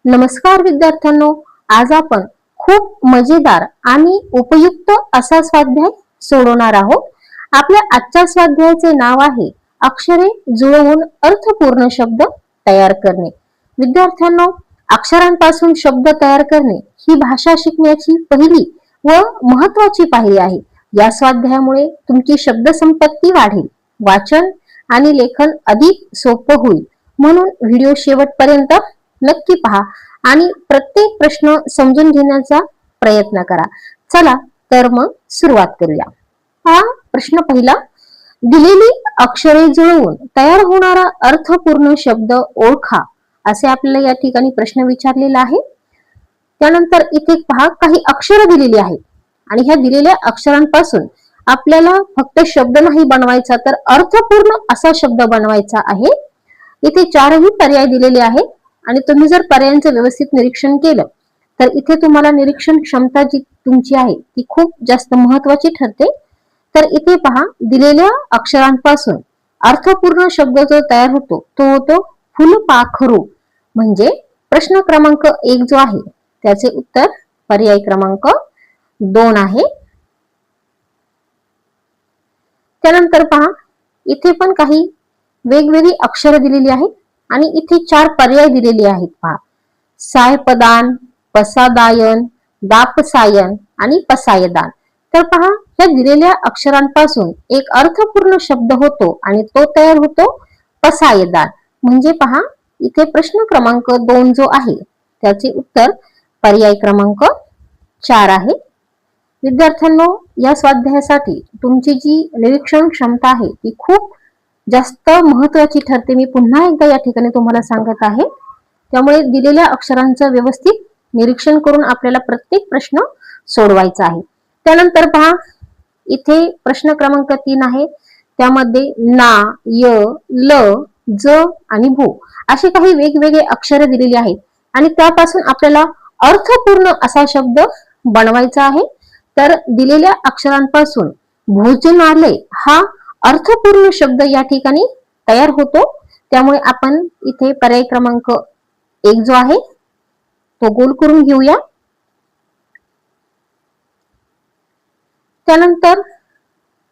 नमस्कार विद्यार्थ्यांनो, आज आपण खूप मजेदार आणि उपयुक्त असा स्वाध्याय सोडवणार आहोत. आपल्या आजच्या स्वाध्यायाचे नाव आहे अक्षरे जुळवून अर्थपूर्ण शब्द तयार करणे. विद्यार्थ्यांनो, अक्षरांपासून शब्द तयार करणे ही भाषा शिकण्याची पहिली व महत्वाची पायरी आहे. या स्वाध्यायामुळे तुमची शब्दसंपत्ती वाढेल, वाचन आणि लेखन अधिक सोपं होईल. म्हणून व्हिडिओ शेवटपर्यंत नक्की पहा आणि प्रत्येक प्रश्न समजून घेण्याचा प्रयत्न करा. चला तर मग सुरुवात करूया. हा प्रश्न पहिला, दिलेली अक्षरे जुळवून तयार होणारा अर्थपूर्ण शब्द ओळखा, असे आपल्याला या ठिकाणी प्रश्न विचारलेला आहे. त्यानंतर इथे पहा, काही अक्षर दिलेली आहेत आणि ह्या दिलेल्या अक्षरांपासून आपल्याला फक्त शब्द नाही बनवायचा, तर अर्थपूर्ण असा शब्द बनवायचा आहे. इथे चारही पर्याय दिलेले आहेत आणि तुम्ही जर पर्यायांचं व्यवस्थित निरीक्षण केलं तर इथे तुम्हाला निरीक्षण क्षमता जी तुमची आहे ती खूप जास्त महत्वाची ठरते. तर इथे पहा, दिलेल्या अक्षरांपासून अर्थपूर्ण शब्द जो तयार होतो तो होतो फुलपाखरू. म्हणजे प्रश्न क्रमांक 1 जो आहे त्याचे उत्तर पर्याय क्रमांक 2 आहे. त्यानंतर पहा, इथे पण काही वेगवेगळी अक्षरे दिलेली आहेत आणि इथे 4 पर्याय दिलेले आहेत. पहा, सायपदान, पसादायन, दापसायन आणि पसायदान. तर पहा, या दिलेल्या अक्षरांपासून एक अर्थपूर्ण शब्द होतो आणि तो तयार होतो पसायदान. म्हणजे पहा, इथे प्रश्न क्रमांक 2 जो आहे त्याचे उत्तर पर्याय क्रमांक 4 आहे. विद्यार्थ्यांनो, या स्वाध्यायासाठी तुमची जी निरीक्षण क्षमता आहे ती खूप जास्त महत्वाची ठरते. मी पुन्हा एकदा या ठिकाणी तुम्हाला सांगत आहे. त्यामुळे दिलेल्या अक्षरांचं व्यवस्थित निरीक्षण करून आपल्याला प्रत्येक प्रश्न सोडवायचा आहे. त्यानंतर पहा, इथे प्रश्न क्रमांक 3 आहे. त्यामध्ये ना, य, ल, ज आणि भू असे काही वेगवेगळे अक्षरे दिलेली आहेत आणि त्यापासून आपल्याला अर्थपूर्ण असा शब्द बनवायचा आहे. तर दिलेल्या अक्षरांपासून भोजनालय हा अर्थपूर्ण शब्द या ठिकाणी तयार होतो. त्यामुळे आपण इथे पर्याय क्रमांक 1 जो आहे तो गोल करून घेऊया. त्यानंतर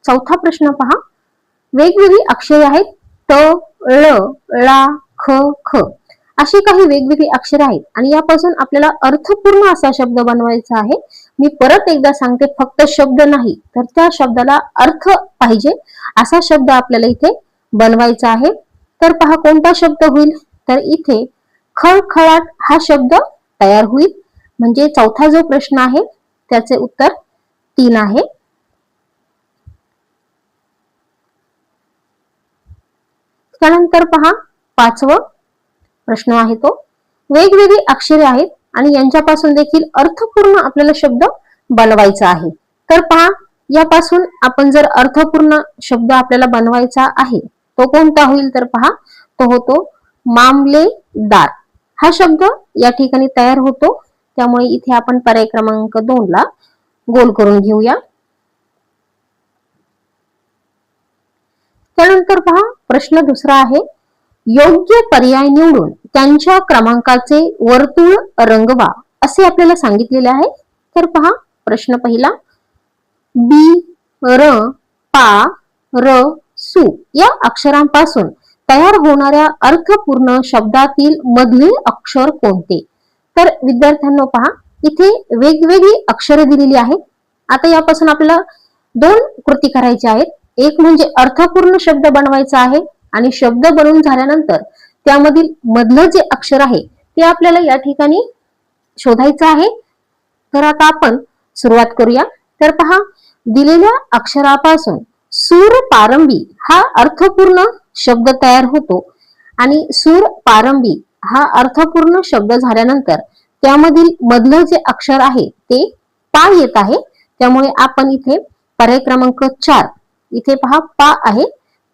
चौथा प्रश्न पहा, वेगवेगळी अक्षरे आहेत. त, ळ, ळा, ख, ख अशी काही वेगवेगळी अक्षरे आहेत आणि यापासून आपल्याला अर्थपूर्ण असा शब्द बनवायचा आहे. मी परत एकदा सांगते, फक्त शब्द नाही तर त्या शब्दाला अर्थ पाहिजे असा शब्द आपल्याला इथे बनवायचा आहे. तर पहा, कोणता शब्द होईल, तर इथे खळखळाट हा शब्द तयार होईल. म्हणजे चौथा जो प्रश्न आहे त्याचे उत्तर 3 आहे. त्यानंतर पहा, 5वा प्रश्न आहे तो, वेगवेगळी अक्षरे आहेत आणि यांच्यापासून देखील अर्थपूर्ण आपल्याला शब्द बनवायचा आहे. तर पहा, यापासून आपण जर अर्थपूर्ण शब्द आपल्याला बनवायचा आहे तो कोणता होईल, तर पहा, तो होतो मामलेदार. हा शब्द या ठिकाणी तयार होतो. त्यामुळे इथे आपण पर्याय क्रमांक 2 ला गोल करून घेऊया. त्यानंतर पहा, प्रश्न दुसरा आहे, योग्य पर्याय निवडून त्यांच्या क्रमांकाचे वर्तुळ रंगवा, असे आपल्याला सांगितलेले आहे. तर पहा, प्रश्न पहिला, बी, र, पा, र, सु या अक्षरांपासून तयार होणाऱ्या अर्थपूर्ण शब्दातील मधले अक्षर कोणते? तर विद्यार्थ्यांनो पहा, इथे वेगवेगळी अक्षरे दिलेली आहेत. आता यापासून आपल्याला 2 कृती करायच्या आहेत. एक म्हणजे अर्थपूर्ण शब्द बनवायचा आहे आणि शब्द बनवून झाल्यानंतर त्यामधील मधलं जे अक्षर आहे ते आपल्याला या ठिकाणी शोधायचं आहे. तर आता आपण सुरुवात करूया. तर पहा, दिलेल्या अक्षरापासून सूर पारंबी हा अर्थपूर्ण शब्द तयार होतो आणि सूर पारंबी हा अर्थपूर्ण शब्द झाल्यानंतर त्यामधील मधलं जे अक्षर आहे ते पा येत आहे. त्यामुळे आपण इथे पर्याय क्रमांक 4 इथे पहा, पा आहे,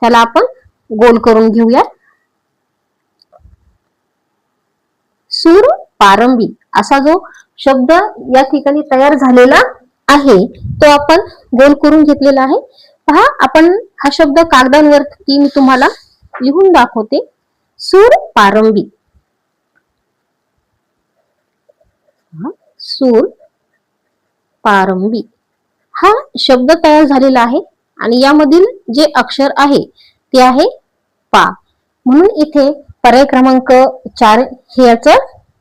त्याला आपण गोल करून घेऊया. सूर पारंबी असा जो शब्द या ठिकाणी तयार झालेला आहे तो आपण गोल करून घेतलेला आहे. पहा, आपण हा शब्द कागदांवरती मी तुम्हाला लिहून दाखवते. सूर पारंबी. सूर पारंबी हा शब्द तयार झालेला आहे आणि यामधील जे अक्षर आहे ते आहे पा. म्हणून इथे पर्याय क्रमांक 4 हे याचं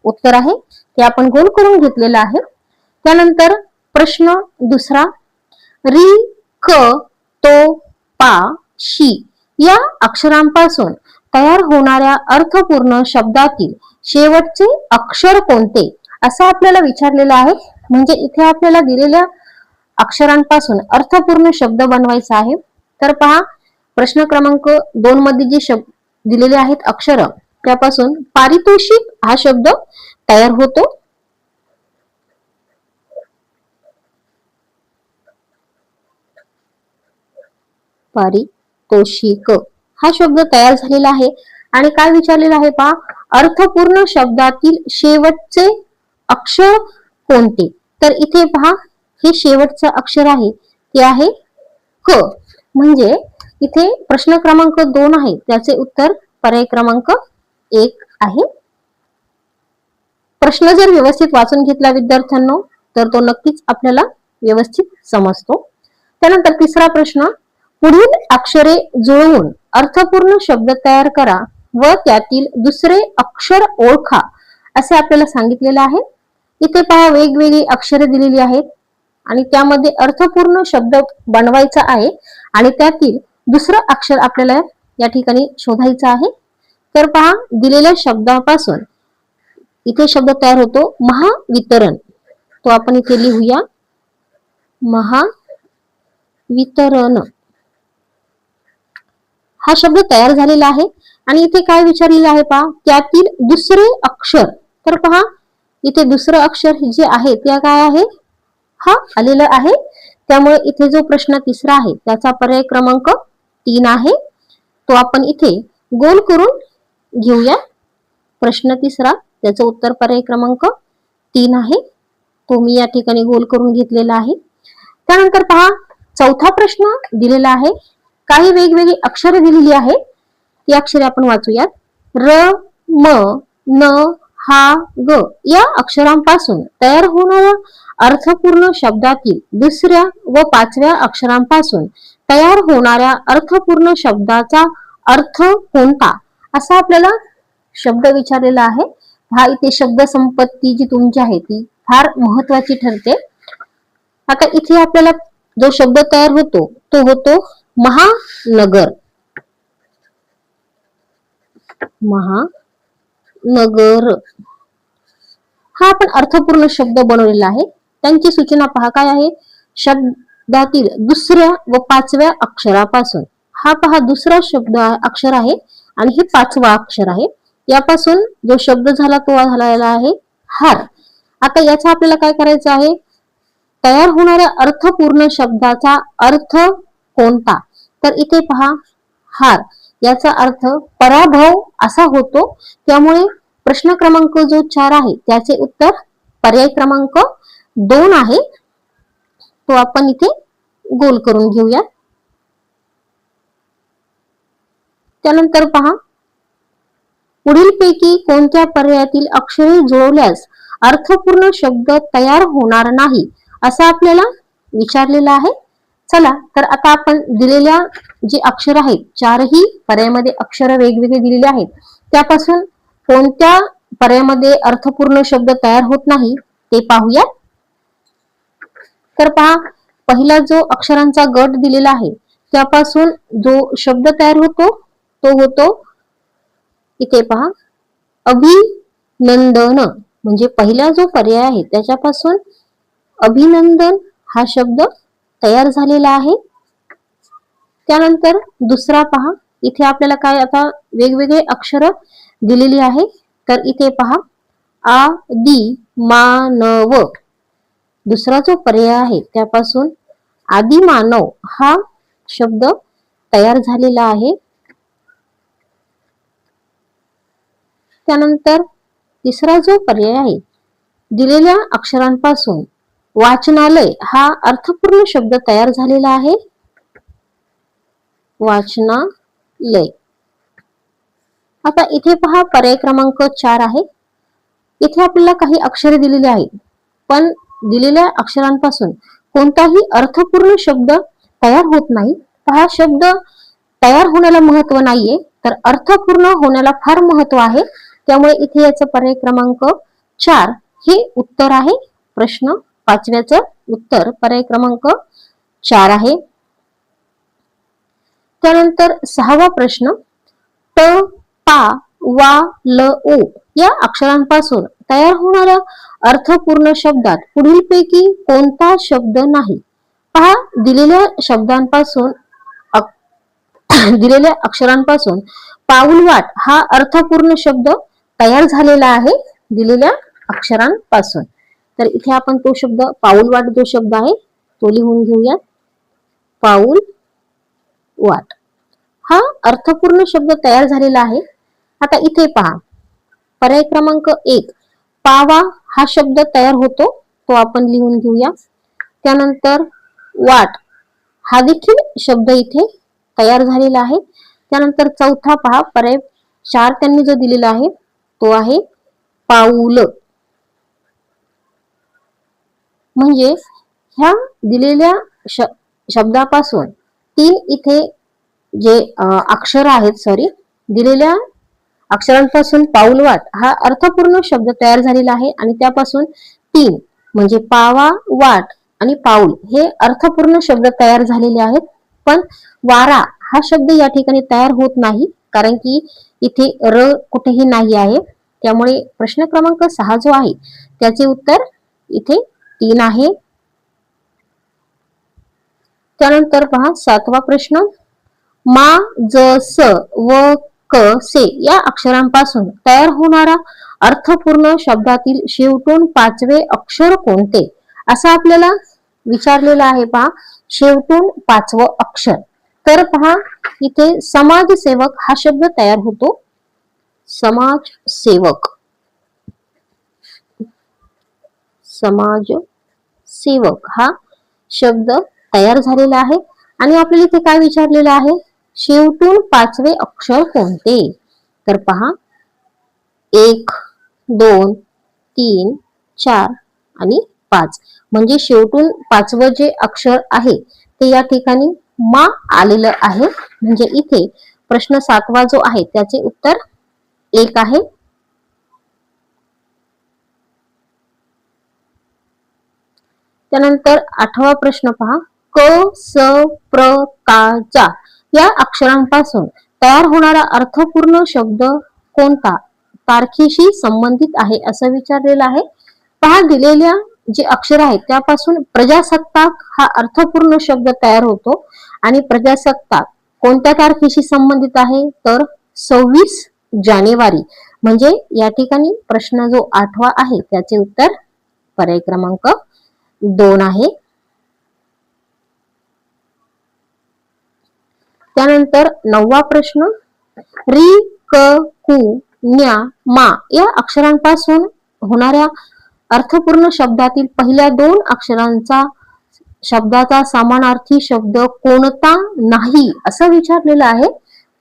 उत्तर आहे. ते आपण गोल करून घेतलेलं आहे. त्यानंतर प्रश्न दुसरा, री, क, तो, पा, शी या अक्षरांपासून तयार होणाऱ्या अर्थपूर्ण शब्दातील शेवटचे अक्षर कोणते, असं आपल्याला विचारलेलं आहे. म्हणजे इथे आपल्याला दिलेल्या अक्षरांपासून अर्थपूर्ण शब्द बनवायचा आहे. तर पहा, प्रश्न क्रमांक 2 मध्ये जे शब्द दिलेले आहेत अक्षर, त्यापासून पारितोषिक हा शब्द तयार होतो. पारितोषिक हा शब्द तयार झालेला आहे. आणि काय विचारलेलं आहे पहा, अर्थपूर्ण शब्दातील शेवटचे अक्षर कोणते. तर इथे पहा, हे शेवटचं अक्षर आहे ते आहे क. म्हणजे इथे प्रश्न क्रमांक 2 आहे त्याचे उत्तर पर्याय क्रमांक 1 आहे. प्रश्न जर व्यवस्थित वाचून घेतला विद्यार्थ्यांनो तर तो नक्कीच आपल्याला व्यवस्थित समजतो. त्यानंतर तिसरा प्रश्न, पुढील अक्षरे जुळवून अर्थपूर्ण शब्द तयार करा व त्यातील दुसरे अक्षर ओळखा, असे आपल्याला सांगितलेलं आहे. इथे पहा, वेगवेगळी अक्षरे दिलेली आहेत आणि त्यामध्ये अर्थपूर्ण शब्द बनवायचा आहे आणि त्यातील दुसरं अक्षर आपल्याला या ठिकाणी शोधायचं आहे. तर पहा, दिलेल्या शब्दापासून इथे शब्द तयार होतो महावितरण. तो आपण इथे लिहूया, महावितरण हा शब्द तयार झालेला आहे. आणि इथे काय विचारलेलं आहे पहा, त्यातील दुसरे अक्षर. तर पहा, इथे दुसरं अक्षर जे आहे ते काय आहे, हा आलेलं आहे. त्यामुळे इथे जो प्रश्न तिसरा आहे त्याचा पर्याय क्रमांक 3 आहे. तो आपण इथे गोल करून घेऊया. प्रश्न तिसरा त्याचं उत्तर पर्याय क्रमांक 3 आहे. तो मी या ठिकाणी गोल करून घेतलेला आहे. त्यानंतर पहा, चौथा प्रश्न दिलेला आहे. काही वेगवेगळी अक्षरे दिलेली आहेत. ती अक्षरे आपण वाचूयात. र, म, न, हा, ग या अक्षरांपासून तयार होणाऱ्या अर्थपूर्ण शब्दातील दुसऱ्या व पाचव्या अक्षरांपासून तयार होणाऱ्या अर्थपूर्ण शब्दाचा अर्थ कोणता, असा आपल्याला शब्द विचारलेला आहे. हा इथे शब्द संपत्ती जी तुमची आहे ती फार महत्वाची ठरते. आता इथे आपल्याला जो शब्द तयार होतो तो होतो महानगर. महानगर हा आपण अर्थपूर्ण शब्द बनवलेला आहे. त्यांची सूचना पहा काय आहे, शब्दातील दुसऱ्या व पाचव्या अक्षरापासून. हा पहा दुसरा शब्द अक्षर आहे आणि हे पाचवा अक्षर आहे. यापासून जो शब्द झाला तो झालेला आहे हार. आता याचा आपल्याला काय करायचं आहे, तयार होणाऱ्या अर्थपूर्ण शब्दाचा अर्थ कोणता. तर इथे पहा, हार याचा अर्थ पराभव असा होतो. त्यामुळे प्रश्न क्रमांक जो 4 आहे त्याचे उत्तर पर्याय क्रमांक 2 आहे. तो आपण इथे गोल करून घेऊया. त्यानंतर पहा, पुढीलपैकी कोणत्या पर्यायातील अक्षरे जुळवल्यास अर्थपूर्ण शब्द तयार होणार नाही, असं आपल्याला विचारलेलं आहे. चला तर आता आपण दिलेल्या जे अक्षर आहेत, चारही पर्यायामध्ये अक्षर वेगवेगळे दिलेले आहेत, त्यापासून कोणत्या पर्यायामध्ये अर्थपूर्ण शब्द तयार होत नाही ते पाहूया. तर पहा, पहिला जो अक्षरांचा गट दिलेला आहे त्यापासून जो शब्द तयार होतो तो होतो इथे पहा अभिनंदन. म्हणजे पहिला जो पर्याय आहे त्याच्यापासून अभिनंदन हा शब्द तयार झालेला आहे. त्यानंतर दुसरा पहा, इथे आपल्याला काय आता वेगवेगळे अक्षर दिलेली आहे. तर इथे पहा आदि मानव. दुसरा जो पर्याय आहे त्यापासून आदिमानव हा शब्द तयार झालेला आहे. त्यानंतर तिसरा जो पर्याय आहे, दिलेल्या अक्षरांपासून वाचनालय हा अर्थपूर्ण शब्द तयार झालेला आहे. वाचनालय. आता इथे पहा पर्याय क्रमांक 4 आहे. इथे आपल्याला काही अक्षरे दिलेली आहेत, पण दिलेल्या अक्षरांपासून कोणताही अर्थपूर्ण शब्द तयार होत नाही. हा शब्द तयार होण्याला महत्व नाहीये, तर अर्थपूर्ण होण्याला फार महत्व आहे. त्यामुळे इथे याचा पर्याय क्रमांक 4 हे उत्तर आहे. प्रश्न 5व्याचं उत्तर पर्याय क्रमांक 4 आहे. त्यानंतर 6वा प्रश्न, ट, पा, वा, ल, ओ या अक्षरांपासून तयार होणाऱ्या अर्थपूर्ण शब्दात पुढीलपैकी कोणता शब्द नाही? पहा, दिलेल्या शब्दांपासून दिलेल्या अक्षरांपासून पाऊलवाट हा अर्थपूर्ण शब्द तयार झालेला आहे दिलेल्या अक्षरांपासून. तर इथे आपण तो शब्द पाऊलवाट जो शब्द आहे तो लिहून घेऊया. पाऊल वाट हा अर्थपूर्ण शब्द तयार झालेला आहे. आता इथे पहा, पर्याय क्रमांक 1 पावा हा शब्द तयार होतो, तो आपण लिहून घेऊया. त्यानंतर वाट हा देखील शब्द इथे तयार झालेला आहे. त्यानंतर चौथा पहा, पर्याय 4 त्यांनी जो दिलेला आहे तो आहे पाऊल. म्हणजे ह्या दिलेल्या शब्दापासून 3 इथे जे अक्षर आहेत, दिलेल्या अक्षरांपासून पाऊलवाट हा अर्थपूर्ण शब्द तयार झालेला आहे आणि त्यापासून 3 म्हणजे पावा, वाट आणि पाऊल हे अर्थपूर्ण शब्द तयार झालेले आहेत. पण वारा हा शब्द या ठिकाणी तयार होत नाही, कारण की इथे र कुठेही नाही आहे. त्यामुळे प्रश्न क्रमांक 6 जो आहे त्याचे उत्तर इथे 3 आहे. त्यानंतर पहा 7वा प्रश्न, मा, ज, स व क, से या अक्षरांपासून तयार होणारा अर्थपूर्ण शब्दातील शेवटून 5वे अक्षर कोणते? असं आपल्याला विचारलेलं आहे. पहा, शेवटून 5वं अक्षर. तर पहा, इथे समाजसेवक हा शब्द तयार होतो. समाजसेवक, समाजसेवक हा शब्द तयार झालेला आहे. आणि आपल्याला इथे काय विचारलेलं आहे? शेवटून 5वे अक्षर कोणते? तर पहा, 1, 2, 3, 4 आणि 5 म्हणजे शेवटून 5वं जे अक्षर आहे ते या ठिकाणी मा आलेलं आहे. म्हणजे इथे प्रश्न 7वा जो आहे त्याचे उत्तर 1 आहे. त्यानंतर 8वा प्रश्न पहा, क, स, प्र, का, चा या अक्षरांपासून तयार होणारा अर्थपूर्ण शब्द कोणता तारखेशी संबंधित आहे असं विचारलेलं आहे. पहा, दिलेल्या जे अक्षर आहेत त्यापासून प्रजासत्ताक हा अर्थपूर्ण शब्द तयार होतो. आणि प्रजासत्ताक कोणत्या तारखेशी संबंधित आहे? तर 26 जानेवारी. म्हणजे या ठिकाणी प्रश्न जो 8वा आहे त्याचे उत्तर पर्याय क्रमांक 2 आहे. त्यानंतर 9वा प्रश्न, री, क, कु, न्या, मा या अक्षरांपासून होणाऱ्या अर्थपूर्ण शब्दातील पहिल्या 2 अक्षरांचा शब्दाचा समानार्थी शब्द कोणता नाही असं विचारलेलं आहे.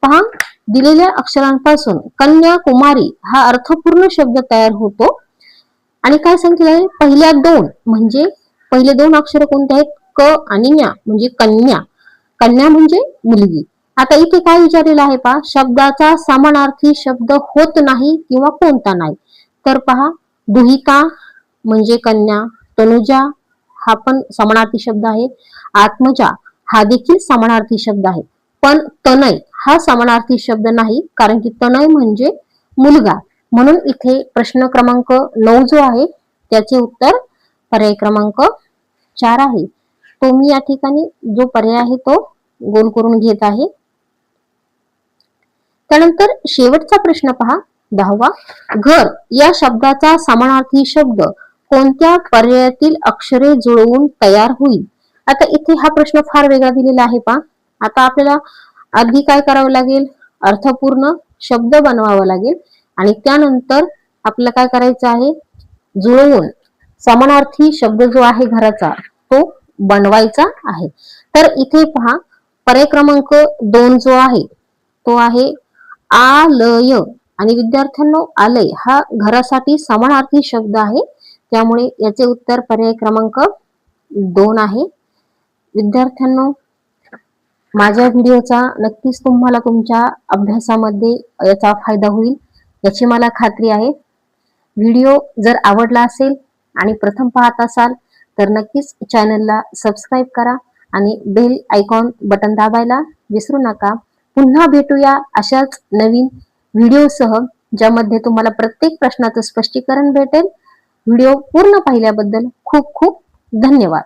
पहा, दिलेल्या अक्षरांपासून कन्याकुमारी हा अर्थपूर्ण शब्द तयार होतो. आणि काय सांगितलं आहे? पहिल्या 2 म्हणजे पहिले 2 अक्षर कोणते आहेत? क आणि न्या म्हणजे कन्या. कन्या म्हणजे मुलगी. आता इथे काय विचारलेलं आहे पहा, शब्दाचा समानार्थी शब्द होत नाही किंवा कोणता नाही? तर पहा, दुहिता म्हणजे कन्या, तनुजा हा पण समानार्थी शब्द आहे, आत्मजा हा देखील समानार्थी शब्द आहे. पण तनय हा समानार्थी शब्द नाही, कारण की तनय म्हणजे मुलगा. म्हणून इथे प्रश्न क्रमांक 9 जो आहे त्याचे उत्तर पर्याय क्रमांक 4 आहे. तो मी या ठिकाणी जो पर्याय आहे तो गोल करून घेत आहे. त्यानंतर शेवटचा प्रश्न पहा 10वा, घर या शब्दाचा समानार्थी शब्द कोणत्या पर्यायातील अक्षरे जुळवून तयार होईल? आता इथे हा प्रश्न फार वेगळा दिलेला आहे पहा. आता आपल्याला आधी काय करावं लागेल? अर्थपूर्ण शब्द बनवावा लागेल आणि त्यानंतर आपल्याला काय करायचं आहे? जुळवून समानार्थी शब्द जो आहे घराचा तो बनवायचा आहे. तर इथे पहा, पर्याय क्रमांक 2 जो आहे तो आहे आलय. आणि विद्यार्थ्यांनो, आलय हा घरासाठी समानार्थी शब्द आहे, त्यामुळे याचे उत्तर पर्याय क्रमांक 2 आहे. विद्यार्थ्यांनो, माझ्या व्हिडिओचा नक्कीच तुम्हाला तुमच्या अभ्यासामध्ये याचा फायदा होईल याची मला खात्री आहे. व्हिडिओ जर आवडला असेल आणि प्रथम पाहत असाल तर नक्कीच चॅनलला सबस्क्राईब करा आणि बेल आयकॉन बटन दाबायला विसरू नका. पुन्हा भेटूया अशाच नवीन व्हिडिओसह, ज्यामध्ये तुम्हाला प्रत्येक प्रश्नाचं स्पष्टीकरण भेटेल. व्हिडिओ पूर्ण पाहिल्याबद्दल खूप खूप धन्यवाद.